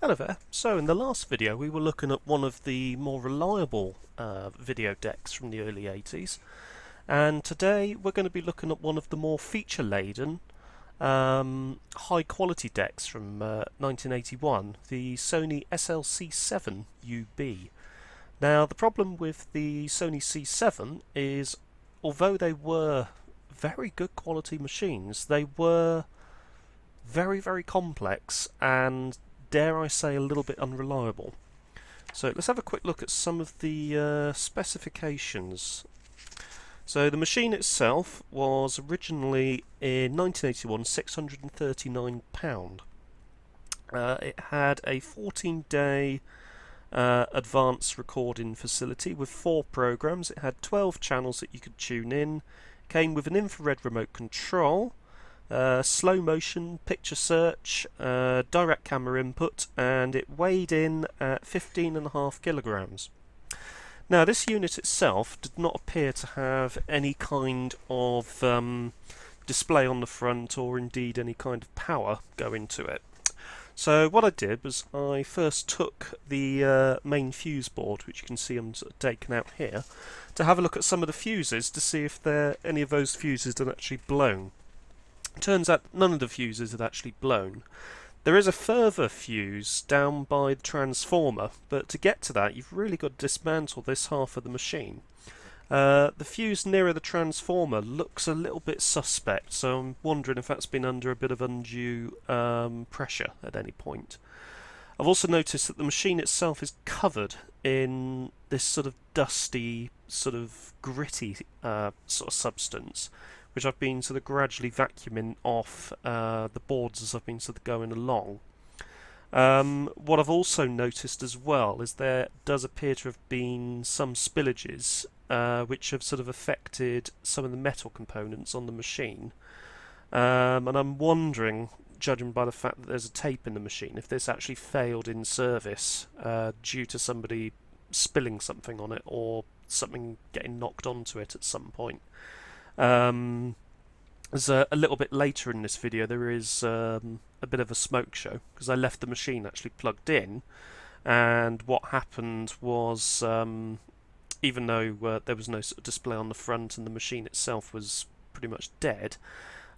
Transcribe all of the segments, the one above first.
Hello there. So in the last video we were looking at one of the more reliable video decks from the early 80s, and today we're going to be looking at one of the more feature-laden high quality decks from 1981, the Sony SLC7 UB. Now the problem with the Sony C7 is, although they were very good quality machines, they were very complex and, dare I say, a little bit unreliable. So let's have a quick look at some of the specifications. So the machine itself was originally in 1981 £639. It had a 14-day advanced recording facility with 4 programs. It had 12 channels that you could tune in. Came with an infrared remote control, slow motion, picture search, direct camera input, and it weighed in at 15.5 kilograms. Now this unit itself did not appear to have any kind of display on the front, or indeed any kind of power go into it. So what I did was I first took the main fuse board, which you can see I'm sort of taking out here, to have a look at some of the fuses to see if any of those fuses had actually blown. Turns out none of the fuses had actually blown. There is a further fuse down by the transformer, but to get to that you've really got to dismantle this half of the machine. The fuse nearer the transformer looks a little bit suspect, so I'm wondering if that's been under a bit of undue pressure at any point. I've also noticed that the machine itself is covered in this sort of dusty, sort of gritty sort of substance, which I've been sort of gradually vacuuming off the boards as I've been sort of going along. What I've also noticed as well is there does appear to have been some spillages which have sort of affected some of the metal components on the machine. And I'm wondering, judging by the fact that there's a tape in the machine, if this actually failed in service due to somebody spilling something on it or something getting knocked onto it at some point. As a little bit later in this video there is a bit of a smoke show, because I left the machine actually plugged in, and what happened was, even though there was no sort of display on the front and the machine itself was pretty much dead,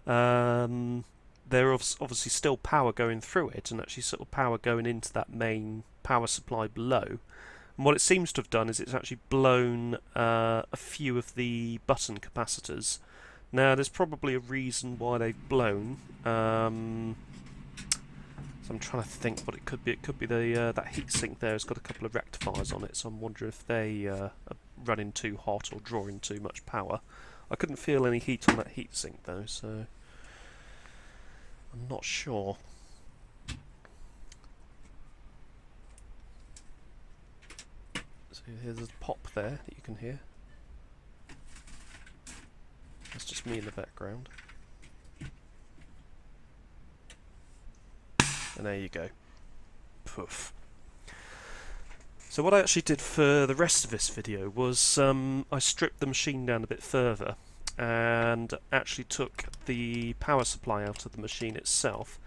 there was obviously still power going through it, and actually sort of power going into that main power supply below. And what it seems to have done is it's actually blown a few of the button capacitors. Now there's probably a reason why they've blown. So I'm trying to think what it could be. It could be the that heatsink there has got a couple of rectifiers on it, so I'm wondering if they are running too hot or drawing too much power. I couldn't feel any heat on that heatsink though, so I'm not sure. So here's a pop there that you can hear. That's just me in the background. And there you go. Poof. So what I actually did for the rest of this video was I stripped the machine down a bit further and actually took the power supply out of the machine itself.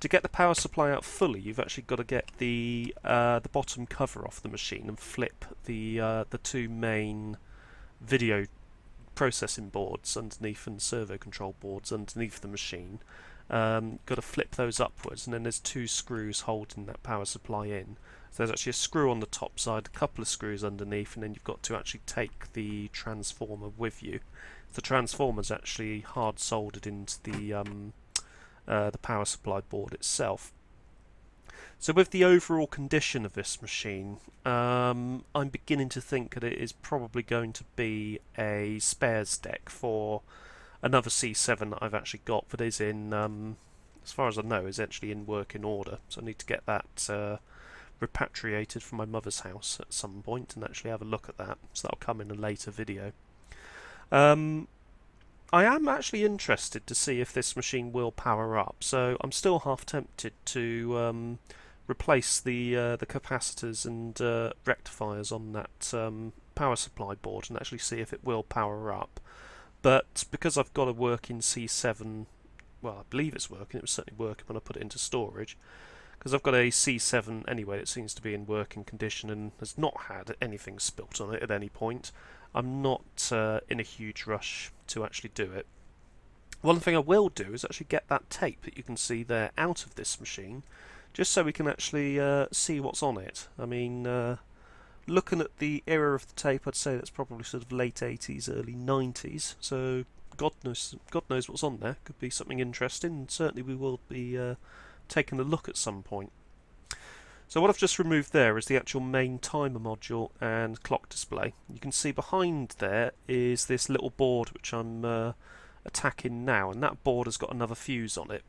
To get the power supply out fully, you've actually got to get the bottom cover off the machine and flip the 2 main video processing boards underneath and servo control boards underneath the machine. Got to flip those upwards, and then there's 2 screws holding that power supply in. So there's actually a screw on the top side, a couple of screws underneath, and then you've got to actually take the transformer with you. The transformer's actually hard soldered into the power supply board itself. So with the overall condition of this machine, I'm beginning to think that it is probably going to be a spares deck for another C7 that I've actually got that is in, as far as I know, is actually in working order. So I need to get that repatriated from my mother's house at some point and actually have a look at that. So that'll come in a later video. I am actually interested to see if this machine will power up, so I'm still half tempted to replace the capacitors and rectifiers on that power supply board and actually see if it will power up. But because I've got a working C7, well, I believe it's working, it was certainly working when I put it into storage, because I've got a C7 anyway that seems to be in working condition and has not had anything spilt on it at any point. I'm not in a huge rush to actually do it. One thing I will do is actually get that tape that you can see there out of this machine, just so we can actually see what's on it. I mean, looking at the era of the tape, I'd say that's probably sort of late 80s, early 90s, so God knows what's on there. Could be something interesting, and certainly we will be taking a look at some point. So what I've just removed there is the actual main timer module and clock display. You can see behind there is this little board which I'm attacking now, and that board has got another fuse on it.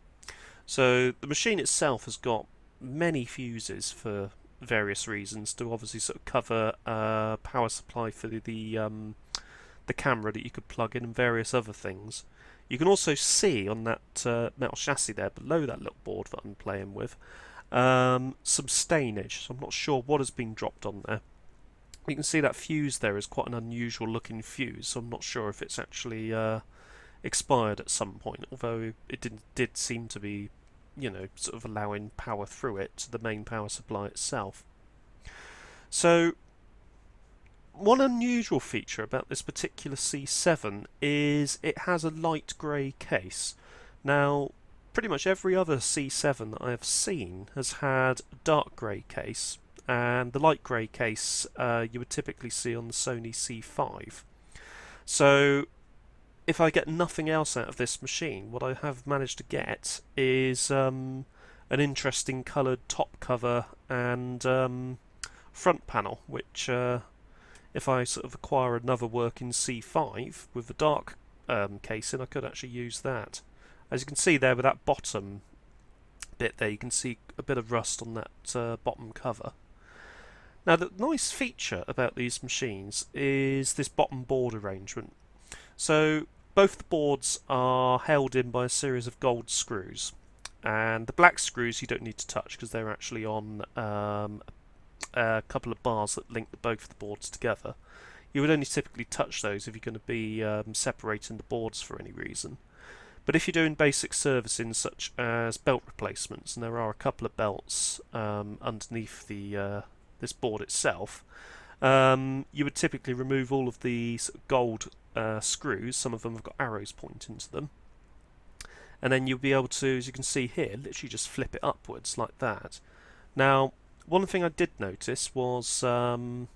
So the machine itself has got many fuses for various reasons, to obviously sort of cover power supply for the camera that you could plug in and various other things. You can also see on that metal chassis there below that little board that I'm playing with some stainage, so I'm not sure what has been dropped on there. You can see that fuse there is quite an unusual looking fuse, so I'm not sure if it's actually expired at some point, although it did seem to be, you know, sort of allowing power through it to the main power supply itself. So one unusual feature about this particular C7 is it has a light grey case. Now, pretty much every other C7 that I have seen has had a dark grey case, and the light grey case you would typically see on the Sony C5. So if I get nothing else out of this machine, what I have managed to get is an interesting coloured top cover and front panel, which if I sort of acquire another working C5 with the dark casing, I could actually use that. As you can see there with that bottom bit there, you can see a bit of rust on that bottom cover. Now the nice feature about these machines is this bottom board arrangement. So both the boards are held in by a series of gold screws, and the black screws you don't need to touch because they're actually on a couple of bars that link both the boards together. You would only typically touch those if you're going to be separating the boards for any reason. But if you're doing basic servicing such as belt replacements, and there are a couple of belts underneath the this board itself, you would typically remove all of the sort of gold screws. Some of them have got arrows pointing to them, and then you'll be able to, as you can see here, literally just flip it upwards like that. Now, one thing I did notice was I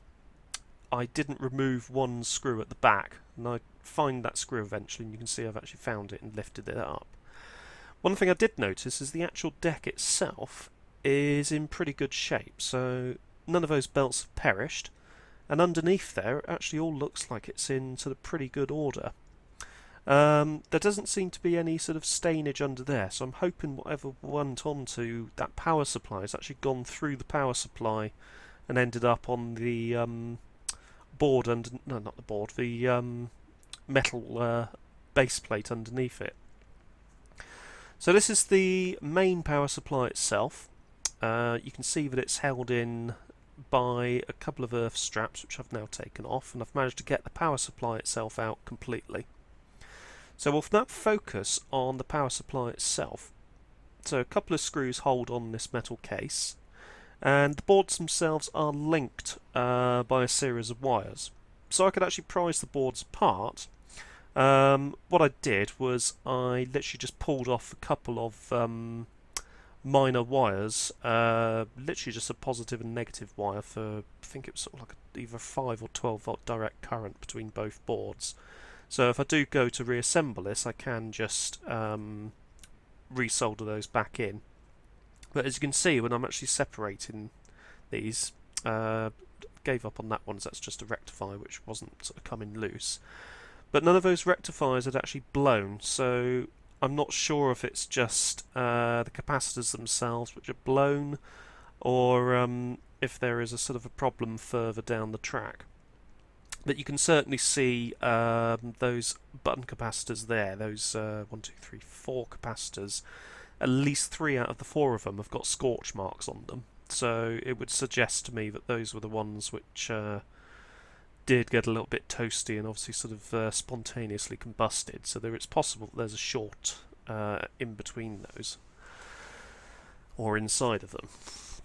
didn't remove one screw at the back, and I find that screw eventually, and you can see I've actually found it and lifted it up. One thing I did notice is the actual deck itself is in pretty good shape, so none of those belts have perished, and underneath there it actually all looks like it's in sort of pretty good order. There doesn't seem to be any sort of stainage under there, so I'm hoping whatever went onto that power supply has actually gone through the power supply and ended up on the board under, no, not the board, the metal base plate underneath it. So this is the main power supply itself. You can see that it's held in by a couple of earth straps, which I've now taken off, and I've managed to get the power supply itself out completely. So we'll now focus on the power supply itself. So a couple of screws hold on this metal case, and the boards themselves are linked by a series of wires. So I could actually prise the boards apart. What I did was I literally just pulled off a couple of minor wires, literally just a positive and negative wire for, I think it was sort of like either 5 or 12 volt direct current between both boards. So if I do go to reassemble this, I can just resolder those back in. But as you can see, when I'm actually separating these, gave up on that one, so that's just a rectifier which wasn't sort of coming loose. But none of those rectifiers had actually blown, so I'm not sure if it's just the capacitors themselves which are blown, or if there is a sort of a problem further down the track. But you can certainly see those button capacitors there, those 1, 2, 3, 4 capacitors. At least 3 out of the 4 of them have got scorch marks on them. So it would suggest to me that those were the ones which did get a little bit toasty and obviously sort of spontaneously combusted. So it's possible that there's a short in between those. or inside of them.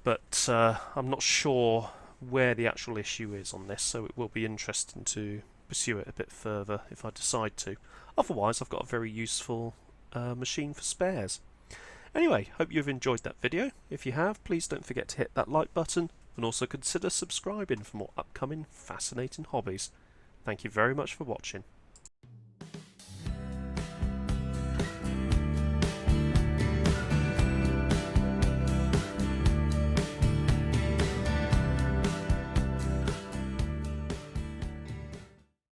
But I'm not sure where the actual issue is on this, so it will be interesting to pursue it a bit further if I decide to. Otherwise, I've got a very useful machine for spares. Anyway, hope you've enjoyed that video. If you have, please don't forget to hit that like button and also consider subscribing for more upcoming fascinating hobbies. Thank you very much for watching.